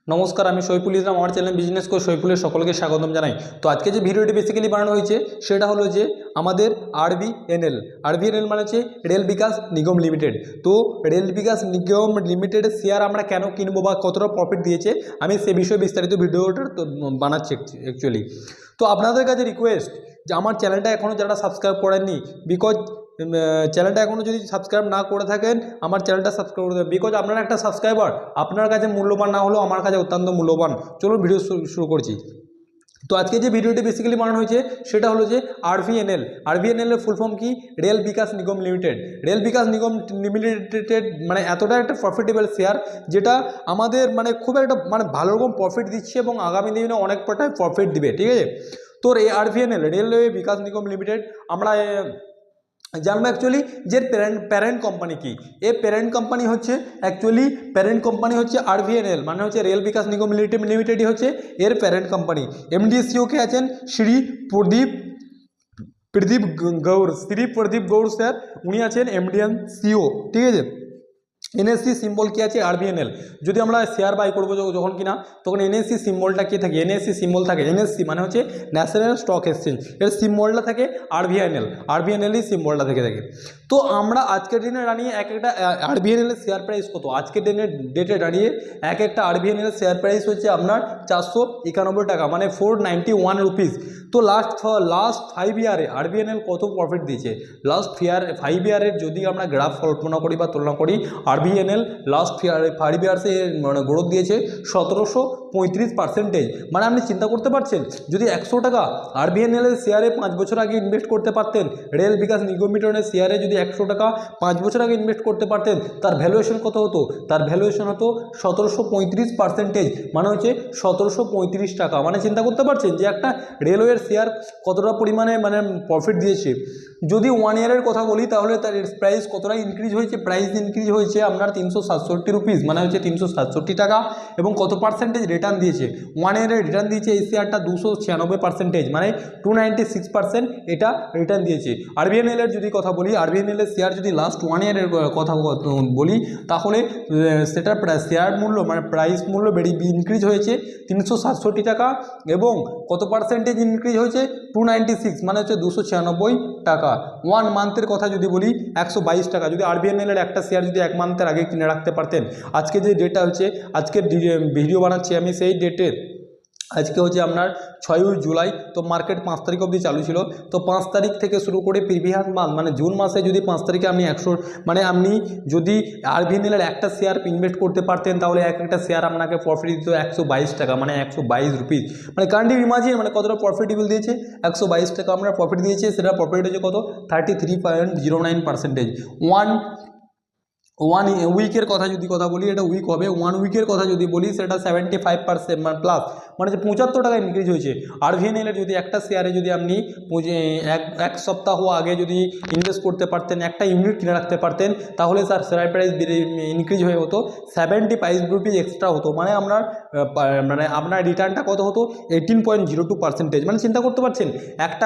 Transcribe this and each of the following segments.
নমস্কার, আমি সৈফুল ইসলাম। আমার চ্যানেল বিজনেস কোচ সৈফুলের সকলকে স্বাগতম জানাই। তো আজকে যে ভিডিওটি বেসিক্যালি বানানো হয়েছে সেটা হলো যে আমাদের আরবিএনএল মানে হচ্ছে রেল বিকাশ নিগম লিমিটেড। তো রেল বিকাশ নিগম লিমিটেডের শেয়ার আমরা কেন কিনবো বা কতটা প্রফিট দিয়েছে আমি সে বিষয়ে বিস্তারিত ভিডিওটা বানাচ্ছি অ্যাকচুয়ালি। তো আপনাদের কাছে রিকোয়েস্ট যে আমার চ্যানেলটা এখনও যারা সাবস্ক্রাইব করেননি, বিকজ চ্যানেলটা এখনও যদি সাবস্ক্রাইব না করে থাকেন আমার চ্যানেলটা সাবস্ক্রাইব করে দেবেন, বিকজ আপনারা একটা সাবস্ক্রাইবার আপনার কাছে মূল্যবান না হলেও আমার কাছে অত্যন্ত মূল্যবান। চলুন ভিডিও শুরু করছি। তো আজকে যে ভিডিওটি বেসিক্যালি বানানো হয়েছে সেটা হলো যে আরবিএনএল এর ফুল ফর্ম কি? Rail Vikas Nigam limited. Rail Vikas Nigam limited মানে এতটা একটা প্রফিটেবল শেয়ার যেটা আমাদের মানে খুব একটা মানে ভালো রকম প্রফিট দিচ্ছে এবং আগামী দিনে অনেক কটাই প্রফিট দিবে, ঠিক আছে? তো এই RBNL railway Vikas Nigam limited আমরা জানবো অ্যাকচুয়ালি যে প্যারেন্ট কোম্পানি কি। এর প্যারেন্ট কোম্পানি হচ্ছে আরবিএনএল মানে হচ্ছে রেল বিকাশ নিগম লিমিটেডই হচ্ছে এর প্যারেন্ট কোম্পানি। এমডিসিও কে আছেন শ্রী প্রদীপ গৌড় স্যার, উনি আছেন এমডিএন সিও, ঠিক আছে। এনএসসি সিম্বল কি আছে? আরবিএনএল। যদি আমরা শেয়ার বাই করবো যখন কিনা তখন এনএসসি সিম্বলটা কি থাকে? এনএসসি সিম্বল থাকে, এনএসসি মানে হচ্ছে ন্যাশনাল স্টক এক্সচেঞ্জ, এর সিম্বলটা থাকে আরবিএনএলই সিম্বলটা থেকে থাকে। তো আমরা আজকের দিনে দাঁড়িয়ে এক একটা আরবিএনএল এর শেয়ার প্রাইস কত? আজকের ডেটে দাঁড়িয়ে এক একটা আরবিএনএল এর শেয়ার প্রাইস হচ্ছে আপনার 491 টাকা, মানে 491 রুপিস। তো লাস্ট 5 ইয়ারে আরবিএনএল কত প্রফিট দিয়েছে? লাস্ট 5 ইয়ারের যদি আমরা গ্রাফ কল্পনা করি বা তুলনা করি, আরবিএনএল লাস্ট 5 ইয়ার্সে মানে গ্রোথ দিয়েছে 1735%। মানে আপনি চিন্তা করতে পারছেন, যদি 100 টাকা আরবিএনএল এর শেয়ারে 5 বছর আগে ইনভেস্ট করতে পারতেন, রেল বিকাশ নিগম লিমিটেডের শেয়ারে যদি 100 টাকা 5 বছর আগে ইনভেস্ট করতে পারতেন, তার ভ্যালুয়েশন কত হতো? তার ভ্যালুয়েশন হতো 1735%, মানে হচ্ছে 1735 টাকা। মানে চিন্তা করতে পারছেন যে একটা রেলওয়ের শেয়ার কতটা পরিমাণে মানে প্রফিট দিয়েছে। যদি 1 ইয়ারের কথা বলি তাহলে তার প্রাইস কতটা ইনক্রিজ হয়েছে? প্রাইস ইনক্রিজ হয়েছে আপনার 367 রুপিস, মানে হচ্ছে 367 টাকা। এবং কত পার্সেন্টেজ রিটার্ন দিয়েছে? 1 ইয়ারের রিটার্ন দিয়েছে এই শেয়ারটা 296%, মানে 296% এটা রিটার্ন দিয়েছে। আরবিএনএল এর যদি কথা বলি, আরবিএনএল এর শেয়ার যদি লাস্ট 1 ইয়ারের কথা বলি তাহলে সেটার শেয়ার মূল্য মানে প্রাইস মূল্য ইনক্রিজ হয়েছে 367 টাকা। এবং কত পার্সেন্টেজ ইনক্রিজ হয়েছে? 296, মানে হচ্ছে 296 টাকা। 1 মান্থের কথা যদি বলি 122 টাকা। যদি আরবিএনএল এর একটা শেয়ার যদি 1 মান্থের আগে কিনে রাখতে পারতেন, আজকে যে ডেটটা হচ্ছে, আজকের ভিডিও বানাচ্ছি আমি সেই ডেটে, আজকে হচ্ছে আপনার 6 জুলাই। তো মার্কেট 5 তারিখ অবধি চালু ছিল। তো 5 তারিখ থেকে শুরু করে প্রিভিয়াস মান্থ মানে জুন মাসে যদি 5 তারিখে আপনি আপনি যদি আরবিএনএল একটা শেয়ার ইনভেস্ট করতে পারতেন তাহলে একটা শেয়ার আপনাকে প্রফিট দিত 122 টাকা, মানে 122 রুপিস। মানে কারেন্টলি ইমাজিন মানে কতটা প্রফিটেবল দিয়েছে? 122 টাকা আমরা প্রফিট দিয়েছে, সেটা প্রফিট হচ্ছে কত? 33.09%। ওয়ান উইকের কথা যদি বলি, এটা উইক হবে। 1 উইকের কথা যদি বলি সেটা 75% মানে প্লাস, মানে যে 75 টাকা ইনক্রিজ হয়েছে। আরবিএনএল এর যদি একটা শেয়ারে যদি আপনি এক সপ্তাহ আগে যদি ইনভেস্ট করতে পারতেন, একটা ইউনিট কিনে রাখতে পারতেন, তাহলে তার শেয়ার প্রাইস ইনক্রিজ হয়ে হতো 75 রুপিস এক্সট্রা হতো। মানে আপনার রিটার্নটা কত হতো? 18.02%। মানে চিন্তা করতে পারছেন, একটা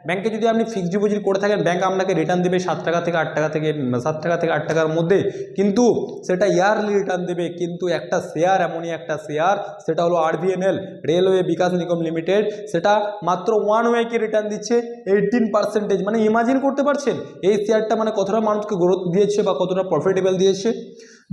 ব্যাংকে যদি আপনি ফিক্সড ডিপোজিট করে থাকেন, ব্যাংক আপনাকে রিটার্ন দেবে 7 টাকা থেকে 8 টাকার মধ্যে, কিন্তু সেটা ইয়ারলি রিটার্ন দেবে। কিন্তু একটা শেয়ার এমনই একটা শেয়ার, সেটা হলো RBNL railway Vikas Nigam limited, সেটা মাত্র 1 উইকে রিটার্ন দিচ্ছে 18%। মানে ইমাজিন করতে পারছেন এই শেয়ারটা মানে কতটা মানুষকে গ্রোথ দিয়েছে বা কতটা প্রফিটেবল দিয়েছে।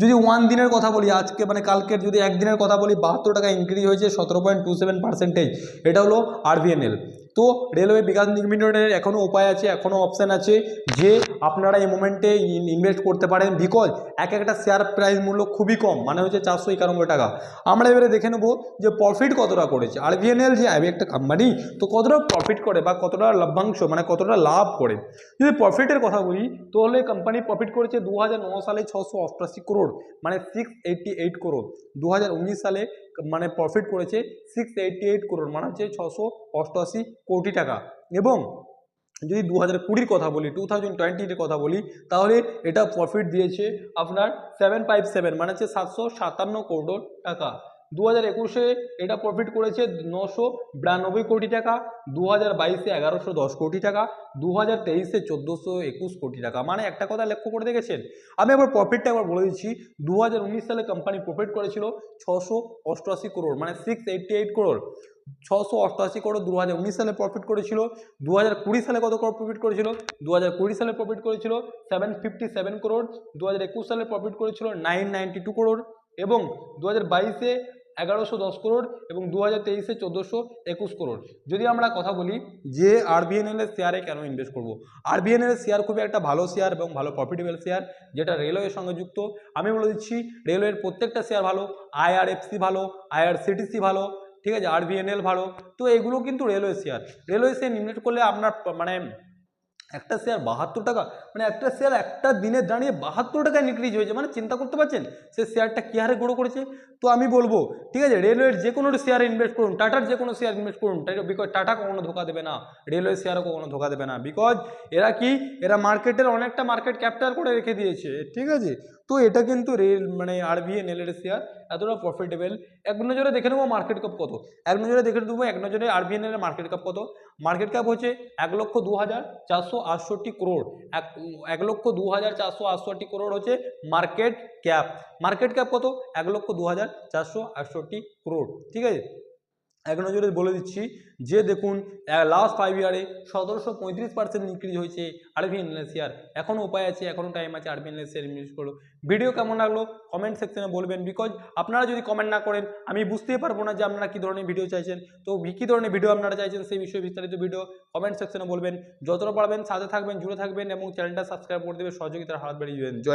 যদি 1 দিনের কথা বলি, আজকে মানে কালকের যদি 1 দিনের কথা বলি, 72 টাকা ইনক্রিজ হয়েছে 17.27%। এটা হলো আরবিএনএল। তো রেলওয়ে বিকাশ নিগম লিমিটেডের এখনও উপায় আছে, এখনও অপশান আছে যে আপনারা এই মোমেন্টে ইনভেস্ট করতে পারেন, বিকজ একটা শেয়ার প্রাইস মূল্য খুবই কম, মানে হচ্ছে 491 টাকা। আমরা এবারে দেখে নেব যে প্রফিট কতটা করেছে আরবিএনএল, যে একটা কোম্পানি তো কতটা প্রফিট করে বা কতটা লভ্যাংশ মানে কতটা লাভ করে। যদি প্রফিটের কথা বলি তাহলে কোম্পানি প্রফিট করেছে 2009 সালে 688 করোড়, মানে 688 করোড়। 2019 সালে মানে প্রফিট করেছে 688 করোড়, মানে হচ্ছে 688 কোটি টাকা। এবং যদি 2020 কথা বলি, 2020 কথা বলি, তাহলে এটা প্রফিট দিয়েছে আপনার 757, মানে হচ্ছে 757 করোড় টাকা। 2021-এ এটা প্রফিট করেছে 992 কোটি টাকা, 2022-এ 1110 কোটি টাকা, 2023-এ 1421 কোটি টাকা। মানে একটা কথা লক্ষ্য করে দেখেছেন। আমি একবার প্রফিটটা একবার বলে দিচ্ছি। 2019 সালে কোম্পানি প্রফিট করেছিল 688 করোড়, মানে 688 করোড়, 688 করোড় 2019 সালে প্রফিট করেছিল। 2020 সালে কত করোড় প্রফিট করেছিল? 2020 সালে প্রফিট করেছিল 757 করোড়, 2021 সালে প্রফিট করেছিল 992 করোড়, এবং 2022-এ 1110 করোড়, এবং 2023-এ 1421 করোড়। যদি আমরা কথা বলি যে আরবিএনএল এর শেয়ারে কেন ইনভেস্ট করব, আরবিএনএল এর শেয়ার খুবই একটা ভালো শেয়ার এবং ভালো প্রফিটেবল শেয়ার, যেটা রেলওয়ের সঙ্গে যুক্ত। আমি বলে দিচ্ছি রেলওয়ের প্রত্যেকটা শেয়ার ভালো, আইআরএফসি ভালো, আইআরসিটিসি ভালো, ঠিক আছে, আরবিএনএল ভালো। তো এগুলো কিন্তু railway share. Railway share invest করলে আপনার মানে একটা শেয়ার 72 টাকা, মানে একটা শেয়ার একটা দিনে দাঁড়িয়ে 72 টাকায় ইনক্রিজ হয়েছে, মানে চিন্তা করতে পারছেন সে শেয়ারটা কী হারে গ্রো করেছে। তো আমি বলবো ঠিক আছে, রেলওয়ের যে কোনো শেয়ারে ইনভেস্ট করুন, টাটার যে কোনো শেয়ার ইনভেস্ট করুন, বিকজ টাটা কখনো ধোকা দেবে না, রেলওয়ে শেয়ারও কখনো ধোকা দেবে না, বিকজ এরা কি, এরা মার্কেটের অনেকটা মার্কেট ক্যাপচার করে রেখে দিয়েছে, ঠিক আছে। তো এটা কিন্তু রেল মানে আরবিএনএল এর শেয়ার এতটা প্রফিটেবল। এক নজরে দেখে নেবো মার্কেট ক্যাপ কত, এক নজরে দেখে নেবো এক নজরে আরবিএনএল এর মার্কেট ক্যাপ কত। মার্কেট ক্যাপ হচ্ছে 1,02,468 করোড়, 1,02,468 করোড় হচ্ছে মার্কেট ক্যাপ। মার্কেট ক্যাপ কত? 1,02,468 করোড়, ঠিক আছে। এক নজরে বলে দিচ্ছি যে দেখুন লাস্ট 5 ইয়ারে 1735% ইনক্রিজ হয়েছে আরবিএনএল শেয়ার। এখনও উপায় আছে, এখনও টাইম আছে, আরবিএনএল শেয়ার ইনভেস্ট করো। ভিডিও কেমন লাগলো কমেন্ট সেকশনে বলবেন, বিকজ আপনারা যদি কমেন্ট না করেন আমি বুঝতেই পারবো না যে আপনারা কী ধরনের ভিডিও চাইছেন। তো কী ধরনের ভিডিও আপনারা চাইছেন সেই বিষয়ে বিস্তারিত ভিডিও কমেন্ট সেকশনে বলবেন। যতটা পারবেন সাথে থাকবেন, জুড়ে থাকবেন এবং চ্যানেলটা সাবস্ক্রাইব করে দেবেন, সহযোগিতার হাত বাড়িয়ে দেবেন। জয় হিন্দ।